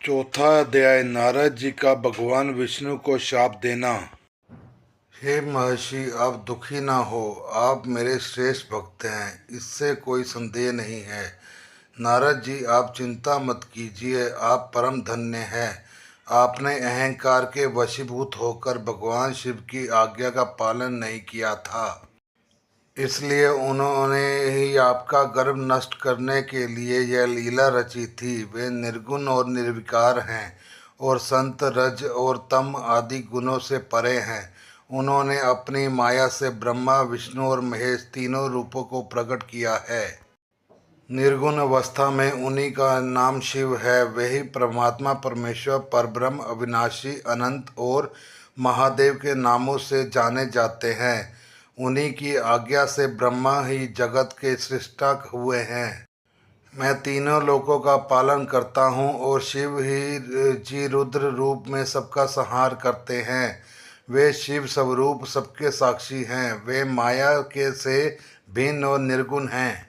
चौथा अध्याय नारद जी का भगवान विष्णु को शाप देना। हे महर्षि, आप दुखी ना हो। आप मेरे श्रेष्ठ भक्त हैं, इससे कोई संदेह नहीं है। नारद जी, आप चिंता मत कीजिए, आप परम धन्य हैं। आपने अहंकार के वशीभूत होकर भगवान शिव की आज्ञा का पालन नहीं किया था, इसलिए उन्होंने ही आपका गर्व नष्ट करने के लिए यह लीला रची थी। वे निर्गुण और निर्विकार हैं और संत रज और तम आदि गुणों से परे हैं। उन्होंने अपनी माया से ब्रह्मा, विष्णु और महेश तीनों रूपों को प्रकट किया है। निर्गुण अवस्था में उन्हीं का नाम शिव है। वही परमात्मा, परमेश्वर, परब्रह्म, अविनाशी, अनंत और महादेव के नामों से जाने जाते हैं। उन्हीं की आज्ञा से ब्रह्मा ही जगत के सृष्टा हुए हैं। मैं तीनों लोकों का पालन करता हूँ और शिव ही जी रुद्र रूप में सबका संहार करते हैं। वे शिव स्वरूप सबके साक्षी हैं। वे माया के से भिन्न और निर्गुण हैं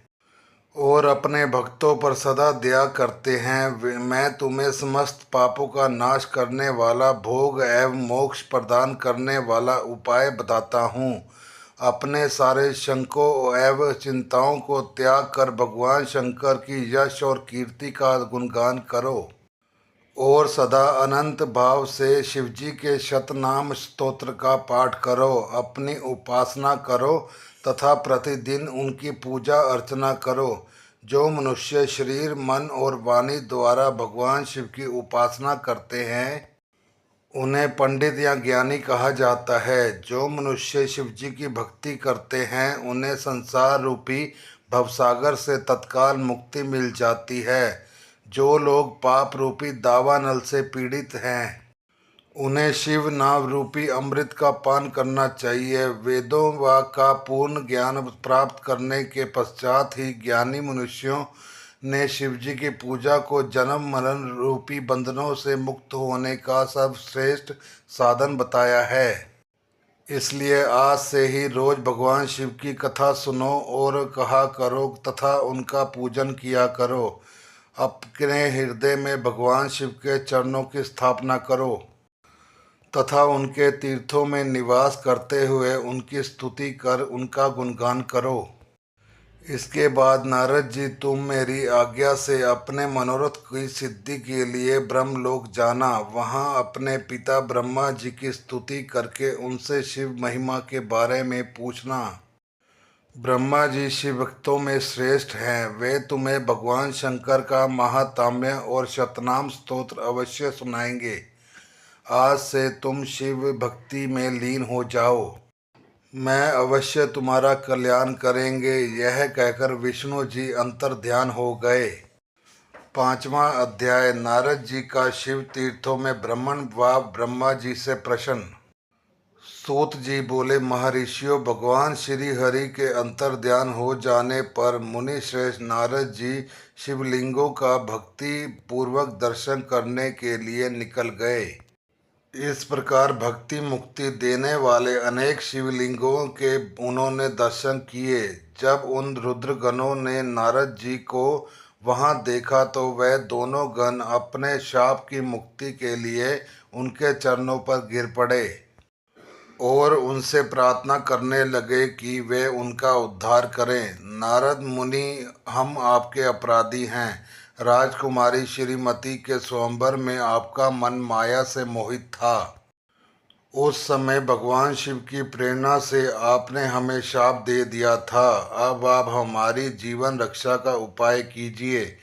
और अपने भक्तों पर सदा दया करते हैं। मैं तुम्हें समस्त पापों का नाश करने वाला, भोग एवं मोक्ष प्रदान करने वाला उपाय बताता हूँ। अपने सारे शंकों एवं चिंताओं को त्याग कर भगवान शंकर की यश और कीर्ति का गुणगान करो और सदा अनंत भाव से शिवजी के शतनाम स्तोत्र का पाठ करो। अपनी उपासना करो तथा प्रतिदिन उनकी पूजा अर्चना करो। जो मनुष्य शरीर, मन और वाणी द्वारा भगवान शिव की उपासना करते हैं, उन्हें पंडित या ज्ञानी कहा जाता है। जो मनुष्य शिवजी की भक्ति करते हैं, उन्हें संसार रूपी भवसागर से तत्काल मुक्ति मिल जाती है। जो लोग पाप रूपी दावा नल से पीड़ित हैं, उन्हें शिव नाम रूपी अमृत का पान करना चाहिए। वेदों व का पूर्ण ज्ञान प्राप्त करने के पश्चात ही ज्ञानी मनुष्यों ने शिवजी की पूजा को जन्म मरण रूपी बंधनों से मुक्त होने का सर्वश्रेष्ठ साधन बताया है। इसलिए आज से ही रोज भगवान शिव की कथा सुनो और कहा करो तथा उनका पूजन किया करो। अपने हृदय में भगवान शिव के चरणों की स्थापना करो तथा उनके तीर्थों में निवास करते हुए उनकी स्तुति कर उनका गुणगान करो। इसके बाद नारद जी, तुम मेरी आज्ञा से अपने मनोरथ की सिद्धि के लिए ब्रह्मलोक जाना। वहाँ अपने पिता ब्रह्मा जी की स्तुति करके उनसे शिव महिमा के बारे में पूछना। ब्रह्मा जी शिव भक्तों में श्रेष्ठ हैं। वे तुम्हें भगवान शंकर का महात्म्य और शतनाम स्तोत्र अवश्य सुनाएंगे। आज से तुम शिव भक्ति में लीन हो जाओ, मैं अवश्य तुम्हारा कल्याण करेंगे। यह कहकर विष्णु जी अंतर्ध्यान हो गए। पांचवा अध्याय नारद जी का शिव तीर्थों में भ्रमण व ब्रह्मा जी से प्रश्न। सूत जी बोले, महर्षियों, भगवान श्री हरि के अंतर्ध्यान हो जाने पर मुनि श्रेष्ठ नारद जी शिवलिंगों का भक्ति पूर्वक दर्शन करने के लिए निकल गए। इस प्रकार भक्ति मुक्ति देने वाले अनेक शिवलिंगों के उन्होंने दर्शन किए। जब उन रुद्रगणों ने नारद जी को वहां देखा तो वह दोनों गण अपने शाप की मुक्ति के लिए उनके चरणों पर गिर पड़े और उनसे प्रार्थना करने लगे कि वे उनका उद्धार करें। नारद मुनि, हम आपके अपराधी हैं। राजकुमारी श्रीमती के स्वयंवर में आपका मन माया से मोहित था। उस समय भगवान शिव की प्रेरणा से आपने हमें शाप दे दिया था। अब आप हमारी जीवन रक्षा का उपाय कीजिए।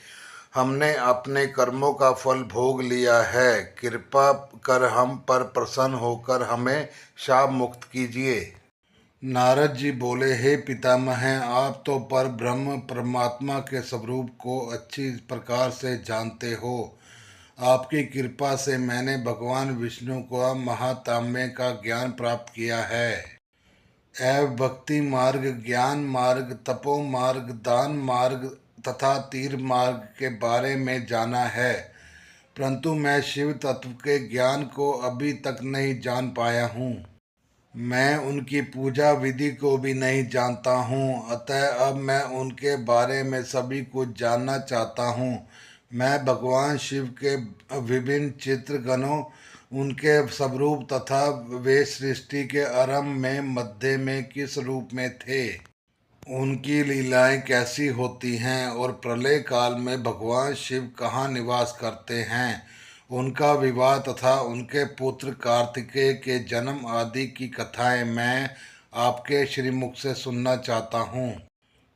हमने अपने कर्मों का फल भोग लिया है। कृपा कर हम पर प्रसन्न होकर हमें शाप मुक्त कीजिए। नारद जी बोले, हे पितामह, आप तो पर ब्रह्म परमात्मा के स्वरूप को अच्छी प्रकार से जानते हो। आपकी कृपा से मैंने भगवान विष्णु को महात्म्य का ज्ञान प्राप्त किया है एवं भक्ति मार्ग, ज्ञान मार्ग, तपो मार्ग, दान मार्ग तथा तीर मार्ग के बारे में जाना है। परंतु मैं शिव तत्व के ज्ञान को अभी तक नहीं जान पाया हूँ। मैं उनकी पूजा विधि को भी नहीं जानता हूँ। अतः अब मैं उनके बारे में सभी कुछ जानना चाहता हूँ। मैं भगवान शिव के विभिन्न चित्र गणों, उनके स्वरूप तथा वे सृष्टि के आरंभ में मध्य में किस रूप में थे, उनकी लीलाएं कैसी होती हैं और प्रलय काल में भगवान शिव कहाँ निवास करते हैं, उनका विवाह तथा उनके पुत्र कार्तिकेय के जन्म आदि की कथाएं मैं आपके श्रीमुख से सुनना चाहता हूँ।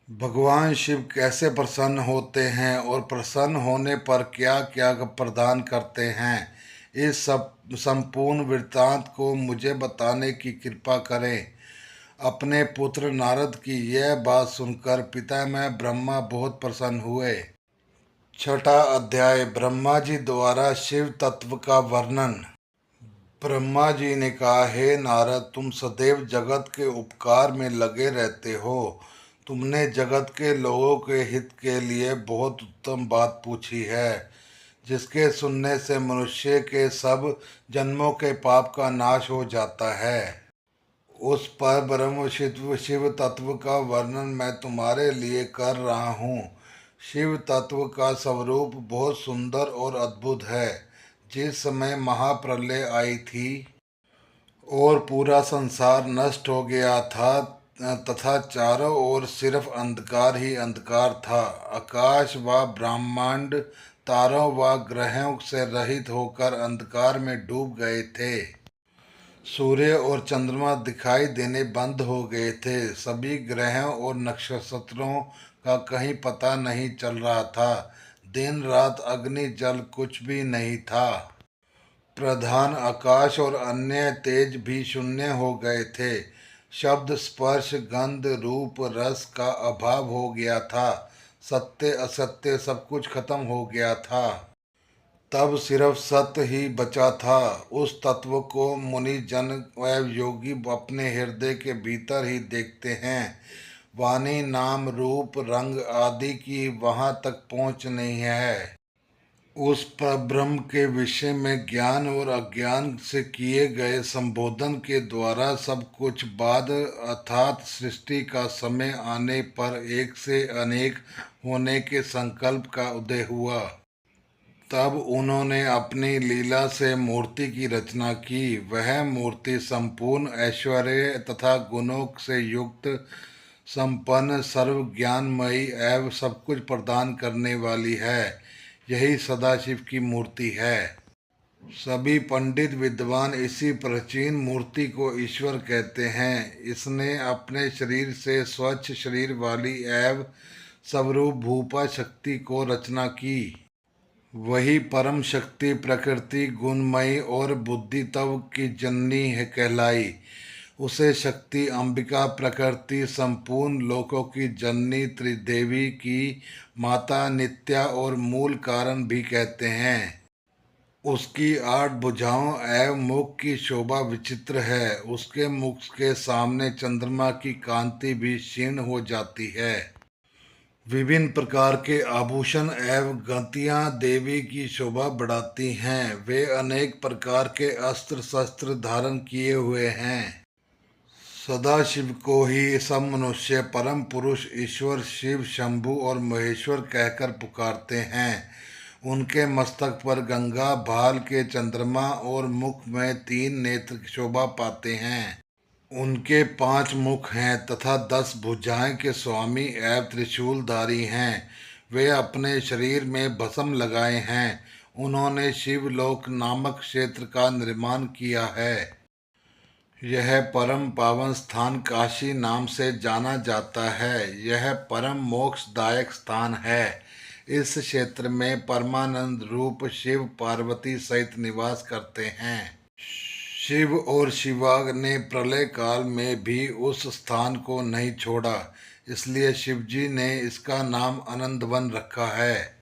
भगवान शिव कैसे प्रसन्न होते हैं और प्रसन्न होने पर क्या क्या प्रदान करते हैं, इस सब संपूर्ण वृत्तांत को मुझे बताने की कृपा करें। अपने पुत्र नारद की यह बात सुनकर पितामह ब्रह्मा बहुत प्रसन्न हुए। छठा अध्याय, ब्रह्मा जी द्वारा शिव तत्व का वर्णन। ब्रह्मा जी ने कहा, हे नारद, तुम सदैव जगत के उपकार में लगे रहते हो। तुमने जगत के लोगों के हित के लिए बहुत उत्तम बात पूछी है, जिसके सुनने से मनुष्य के सब जन्मों के पाप का नाश हो जाता है। उस पर ब्रह्म शिव तत्व का वर्णन मैं तुम्हारे लिए कर रहा हूँ। शिव तत्व का स्वरूप बहुत सुंदर और अद्भुत है। जिस समय महाप्रलय आई थी और पूरा संसार नष्ट हो गया था तथा चारों ओर सिर्फ अंधकार ही अंधकार था, आकाश व ब्रह्मांड तारों व ग्रहों से रहित होकर अंधकार में डूब गए थे। सूर्य और चंद्रमा दिखाई देने बंद हो गए थे। सभी ग्रहों और नक्षत्रों का कहीं पता नहीं चल रहा था। दिन रात अग्नि जल कुछ भी नहीं था। प्रधान आकाश और अन्य तेज भी शून्य हो गए थे। शब्द स्पर्श गंध रूप रस का अभाव हो गया था। सत्य असत्य सब कुछ खत्म हो गया था। तब सिर्फ सत्य ही बचा था। उस तत्व को मुनि जन व योगी अपने हृदय के भीतर ही देखते हैं। वाणी नाम रूप रंग आदि की वहाँ तक पहुँच नहीं है। उस पर ब्रह्म के विषय में ज्ञान और अज्ञान से किए गए संबोधन के द्वारा सब कुछ बाद अर्थात सृष्टि का समय आने पर एक से अनेक होने के संकल्प का उदय हुआ। तब उन्होंने अपनी लीला से मूर्ति की रचना की। वह मूर्ति संपूर्ण ऐश्वर्य तथा गुणों से युक्त, संपन्न, सर्व ज्ञानमयी एवं सब कुछ प्रदान करने वाली है। यही सदाशिव की मूर्ति है। सभी पंडित विद्वान इसी प्राचीन मूर्ति को ईश्वर कहते हैं। इसने अपने शरीर से स्वच्छ शरीर वाली एवं स्वरूप भूपा शक्ति को रचना की। वही परम शक्ति प्रकृति गुणमयी और बुद्धि तव की जननी है कहलाई। उसे शक्ति अंबिका प्रकृति संपूर्ण लोकों की जननी त्रिदेवी की माता नित्या और मूल कारण भी कहते हैं। उसकी 8 भुजाओं एवं मुख की शोभा विचित्र है। उसके मुख के सामने चंद्रमा की कांति भी क्षीण हो जाती है। विभिन्न प्रकार के आभूषण एवं गतियाँ देवी की शोभा बढ़ाती हैं। वे अनेक प्रकार के अस्त्र शस्त्र धारण किए हुए हैं। सदाशिव को ही सब मनुष्य परम पुरुष ईश्वर शिव शंभु और महेश्वर कहकर पुकारते हैं। उनके मस्तक पर गंगा भाल के चंद्रमा और मुख में 3 नेत्र शोभा पाते हैं। उनके 5 मुख हैं तथा 10 भुजाएं के स्वामी एवं त्रिशूलधारी हैं। वे अपने शरीर में भस्म लगाए हैं। उन्होंने शिवलोक नामक क्षेत्र का निर्माण किया है। यह परम पावन स्थान काशी नाम से जाना जाता है। यह परम मोक्षदायक स्थान है। इस क्षेत्र में परमानंद रूप शिव पार्वती सहित निवास करते हैं। शिव और शिवा ने प्रलय काल में भी उस स्थान को नहीं छोड़ा, इसलिए शिवजी ने इसका नाम आनंदवन रखा है।